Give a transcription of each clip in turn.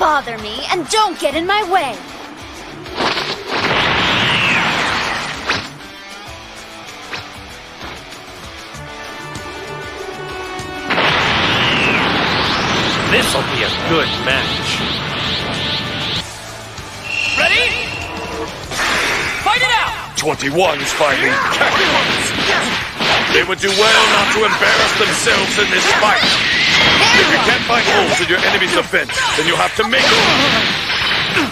bother me and don't get in my way. This'll be a good match. Ready? Fight it out! 21's fighting Khaki-ones. They would do well not to embarrass themselves in this fight. If you can't find holes in your enemy's defense, then you'll have to make them.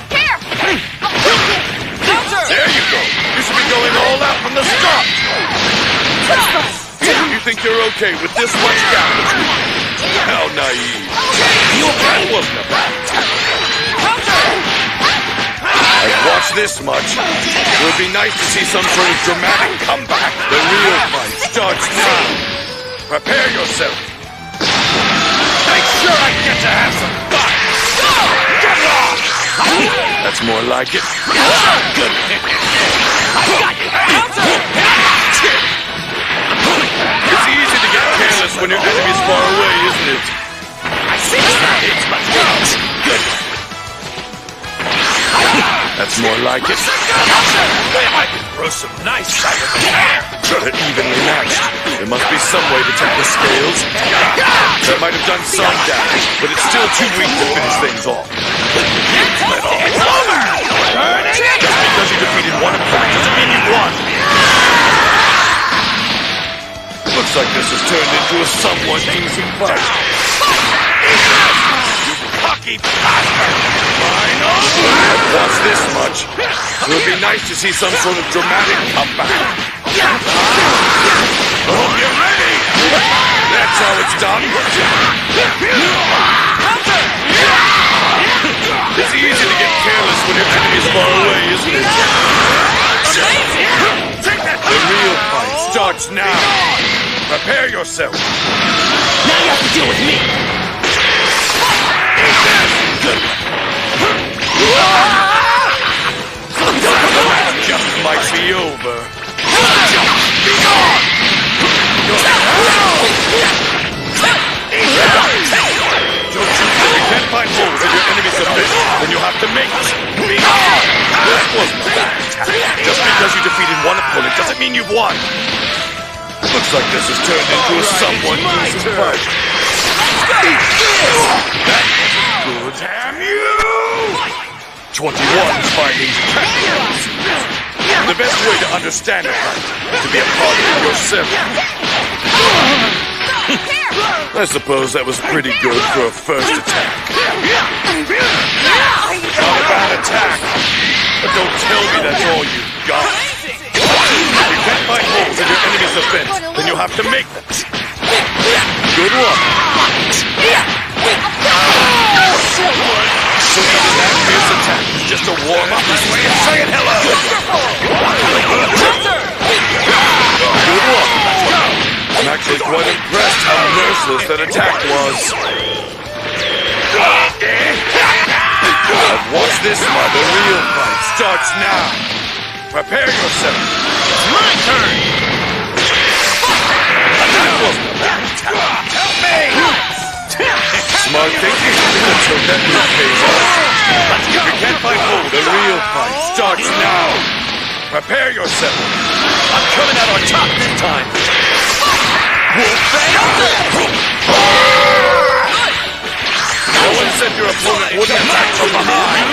Here! There you go. You should be going all out from the start. You think you're okay with this much gap between you? How naive. That wasn't a bad attack. I've watched this much. It would be nice to see some sort of dramatic comeback. The real fight starts now. Prepare yourself. Make sure I get to have some fun. Get it off! That's more like it. Good pick. It's easy to get careless when your enemy's far away, isn't it? I see it's much good. That's more like it. I can throw some nice shot in the air. They're evenly matched. There must be some way to tip the scales. That might have done some damage, but it's still too weak to finish things off. It's over! Just because you defeated one opponent doesn't mean you won. Looks like this has turned into a somewhat easy fight. You cocky bastard! I've watched this much. It would be nice to see some sort of dramatic comeback. Oh, you're ready! That's how it's done. It's easy to get careless when your enemy's far away, isn't it? The real fight starts now. Prepare yourself. Now you have to deal with me. Good. That just might be over. Be gone! Don't you think you can't find holes in your enemy's defense? Then you'll have to make it. Be gone! That wasn't a bad attack. Just because you defeated one opponent doesn't mean you've won. Looks like this has turned into a somewhat easy fight. That wasn't good. Damn you! 21's fighting Khaki-ones. The best way to understand it is to be a part of it yourself. I suppose that was pretty good for a first attack. Not a bad attack, but don't tell me that's all you've got. If you can't find holes in your enemy's defense, then you'll have to make them. Good one. So even that fierce attack is just a warm-up. Saying hello. Good one. I'm actually quite impressed how merciless that attack was. I've watched this much. The real fight starts now. Prepare yourself. It's my turn. That wasn't a bad attack. Help me! Smart thinking until that move pays off. If you can't find hold, the real fight starts now. Prepare yourself. I'm coming out on top this time. No one said your opponent wouldn't attack from behind.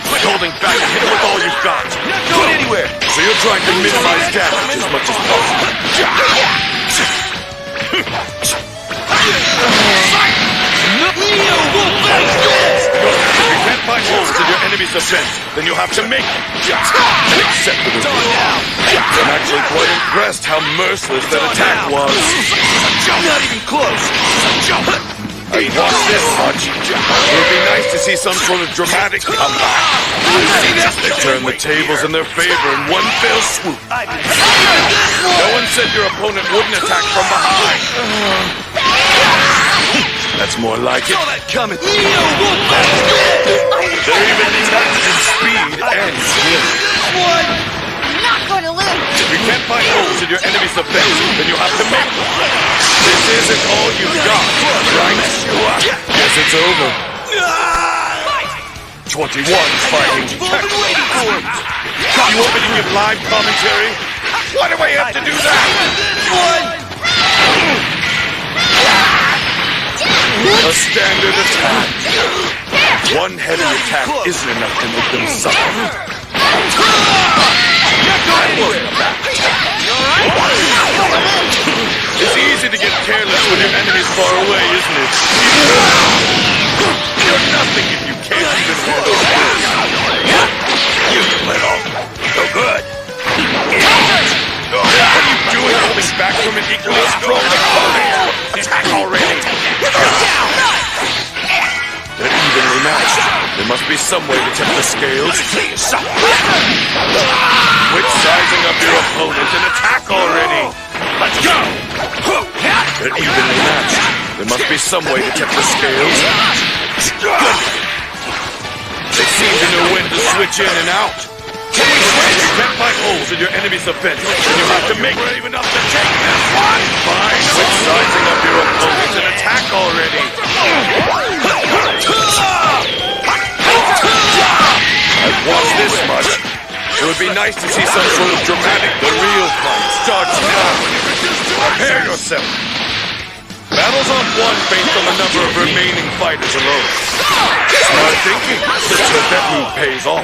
Quit holding back and hit him with all you've got. Not going anywhere. So you're trying to minimize damage as much as possible. If you can't find holes in your enemy's defense, then you'll have to make them. Accept the review. I'm actually quite impressed how merciless that attack was. Not even close. I've watched this much. It would be nice to see some sort of dramatic comeback. They turn the tables in their favor in one fell swoop. No one said your opponent wouldn't attack from behind. That's more like it. Saw that coming. They're even matched in speed and skill. I'm not going to lose. If you can't find holes in your enemy's defense, then you'll have to make them. This is Is it all you've got? Right? Guess it's over. 21's fighting. You want me to give live commentary? Why do I have to do that? A standard attack. One heavy attack isn't enough to make them suffer. It's easy to get careless when your enemy's far away, isn't it? You're nothing if you can't even handle it. You little. No good. What are you doing holding back from an equally strong opponent? Attack already. They're evenly matched. There must be some way to tip the scales. Quit sizing up your opponent and attack already. Let's go! They're evenly matched. There must be some way to tip the scales. They seem to know when to switch in and out. Can we switch? You can't find holes in your enemy's defense, and you have to make brave enough to take this one. Fine. Quit sizing up your opponent and attack already. I've watched this much. It would be nice to see some sort of dramatic, the real fight starts now. Prepare yourself. Battles on one based on the number of remaining fighters alone. Smart thinking. Let's hope that move pays off.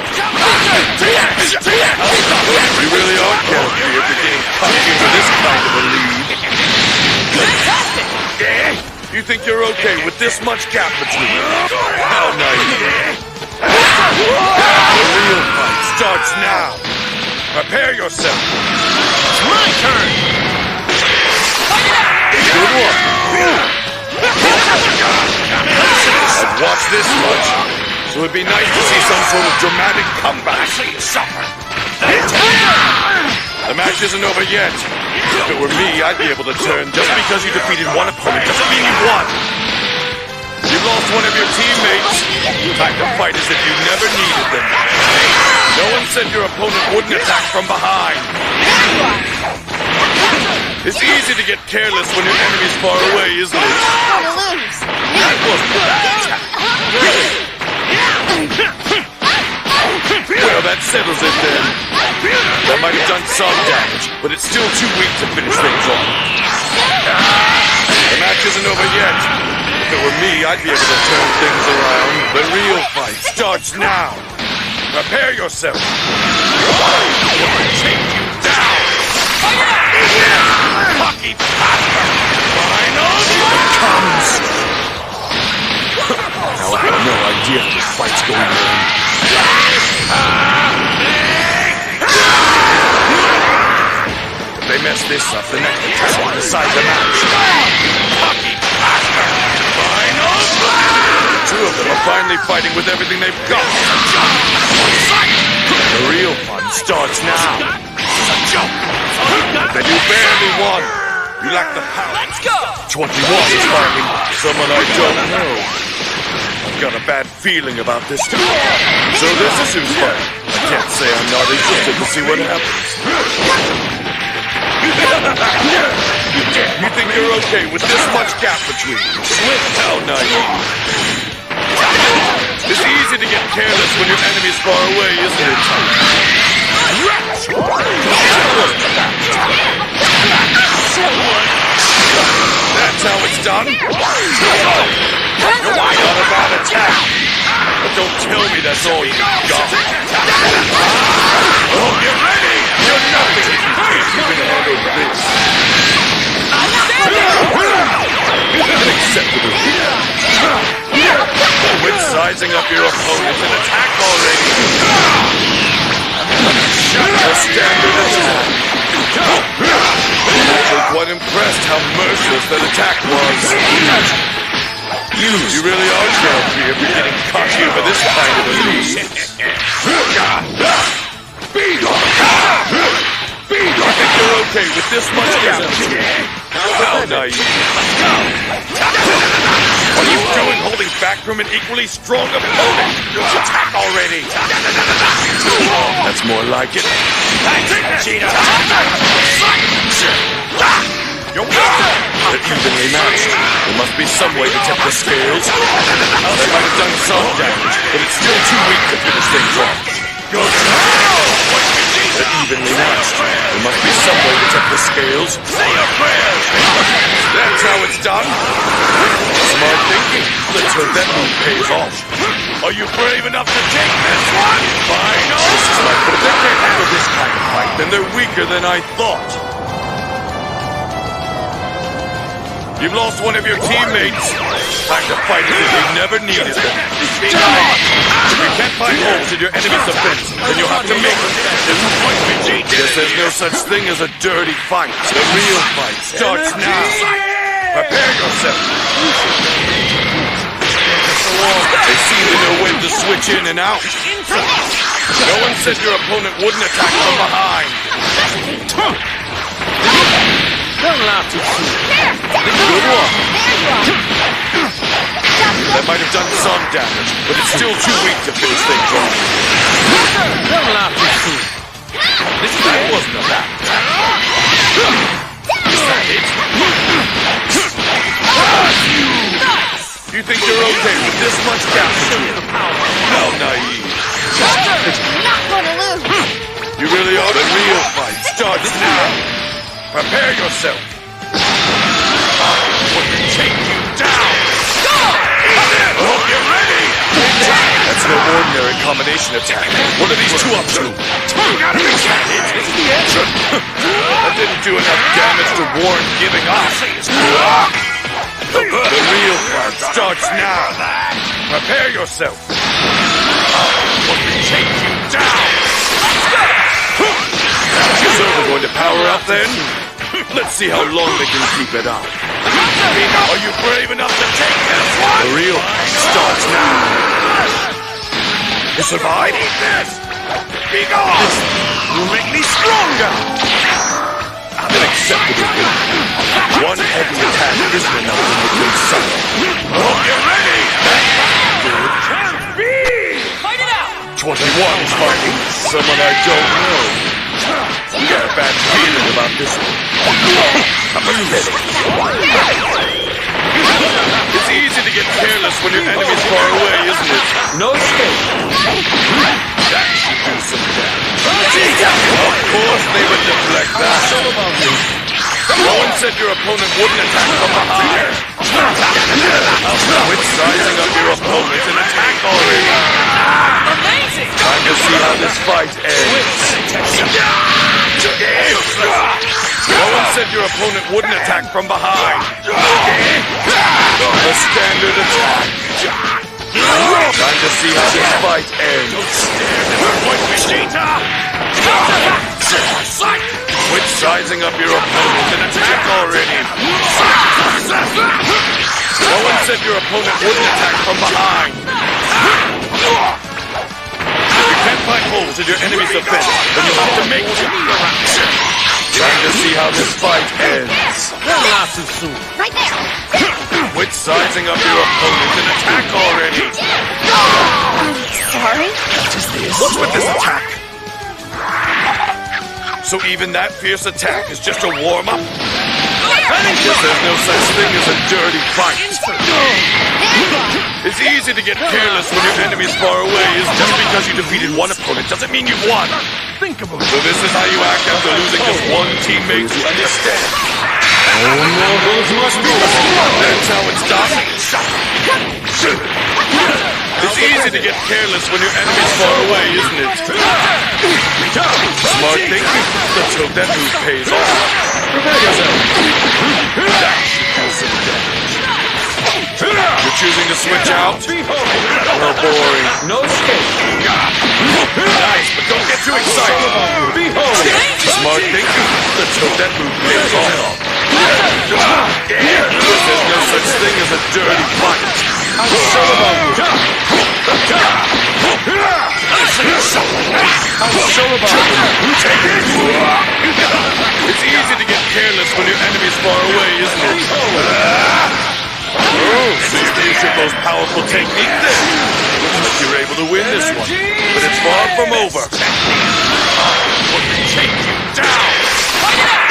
You really are carefree if you're getting punched into this kind of a lead. You think you're okay with this much gap between you? How naive. The real fight starts now. Prepare yourself. It's my turn. Good one. I've watched this much, so it'd be nice to see some sort of dramatic comeback. The match isn't over yet. If it were me, I'd be able to turn. Just because you defeated one opponent doesn't mean you won. You lost one of your teammates. Time to fight as if you never needed them. No one said your opponent wouldn't attack from behind. It's easy to get careless when your enemy's far away, isn't it? Gonna lose. That wasn't a bad attack. Well, that settles it then. That might have done some damage, but it's still too weak to finish things off. The match isn't over yet. If it were me, I'd be able to turn things around. The real fight starts now. Prepare yourself. Take you down. Lucky bastard. Final comes. Now I have no idea how this fight's going on. If they mess this up, the next attack will decide the match. Lucky bastard. Final. The two of them are finally fighting with everything they've got. The real fun starts now. Then you barely won. You lack the power. Let's go. 21 is fighting someone I don't know. I've got a bad feeling about this time. So this is who's fighting. I can't say I'm not interested to see what happens. You think you're okay with this much gap between you? How naive. It's easy to get careless when your enemy's far away, isn't it? That's how it's done. Not a bad attack. But don't tell me that's all you got. Oh, get ready! You're nothing if you think you can handle this. Unacceptable. Quit sizing up your opponent and attack already. A standard attack. I'm actually quite impressed how merciless that attack was. You really are carefree if you're getting cocky over this kind of a lead. I think you're okay with this much damage. How naive. What are you doing holding back from an equally strong opponent? Attack already. That's more like it. You're They're evenly matched. There must be some way to tip the scales. They might have done some damage, but it's still too weak to finish things off. They're evenly matched. There must be some way to tip the scales. Say your prayers! That's how it's done. Smart thinking. Let's hope that move pays off. Are you brave enough to take this one? Fine. This is my foot. If they can't handle this kind of fight, then they're weaker than I thought. You've lost one of your teammates. Time to fight as if you never needed them. If you can't find holes in your enemy's defense, then you'll have to make them. Guess there's no such thing as a dirty fight. The real fight starts now. Prepare yourself. They seem to know when to switch in and out. No one said your opponent wouldn't attack from behind. Don't laugh too soon. Good one. That might have done some damage, but it's still too weak to finish things off. Don't laugh too soon. That wasn't a bad attack. Is that it? You think you're okay with this much damage? How naive. Not gonna lose. You really are. The real fight starts now. Prepare yourself. Take you down! Hope you're ready! That's no ordinary combination attack. What are these two up to? You gotta be careful! That didn't do enough damage to warrant giving up. The real fight starts now. Prepare yourself. Take you down! Is Silver going to power up then? Let's see how long they can keep it up. Are you brave enough to take this one? The real fight starts now. You survive? Eat this! Be gone! You make me stronger! Unacceptable. One heavy attack isn't enough to make me suffer. Hope you're ready! Can't be! Fight it out! 21 is fighting someone I don't know. I got a bad feeling about this one. I'm pathetic. It's easy to get careless when your enemy's far away, isn't it? No escape. That should do some damage. Of course they would deflect that. No one said your opponent wouldn't attack from behind. Quit sizing up your opponent and attack already. Amazing! Time to see how this fight ends. No one said your opponent wouldn't attack from behind. A standard attack. Time to see how this fight ends. Quit sizing up your opponent and attack already. No one said your opponent wouldn't attack from behind. If you can't find holes in your enemy's defense, then you'll have to make them. Time to see how this fight ends. Don't laugh too soon. Right there. Quit sizing up your opponent and attack already. Sorry. What's with this attack? So even that fierce attack is just a warm-up? Guess there's no such thing as a dirty fight. It's easy to get careless when your enemy's far away. Just because you defeated one opponent doesn't mean you've won. Think about it. So this is how you act after losing just one teammate to understand. That's how it's done. It's easy to get careless when your enemy's far away, isn't it? Smart thinking. Let's hope that move pays off. Prepare yourself. That should do some damage. You're choosing to switch out? Well, boring. No escape. Nice, but don't get too excited. Smart thinking. Let's hope that move pays off. There's no such thing as a dirty fight. It's easy to get careless when your enemy's far away, isn't it? Oh, so you've used your most powerful technique then. Looks like you were able to win this one, but it's far from over. Take you down!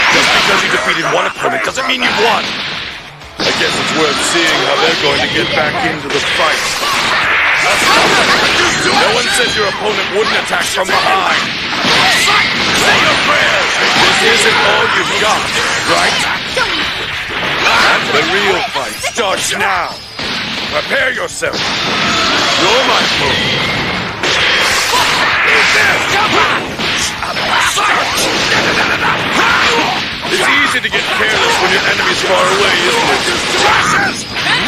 Just because you defeated one opponent doesn't mean you've won. Guess it's worth seeing how they're going to get back into the fight. No one said your opponent wouldn't attack from behind. Say your prayers! This isn't all you've got, right? And the real fight starts now. Prepare yourself. You're my foe. It's easy to get careless when your enemy's far away, isn't it?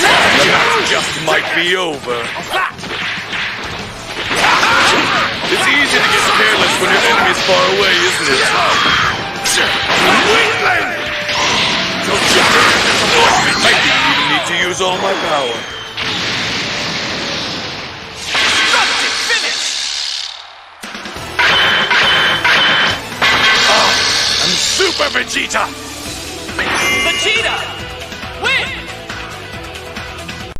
The match just might be over. It's easy to get careless when your enemy's far away, isn't it? Weakling! I didn't even need to use all my power. I'm Super Vegeta!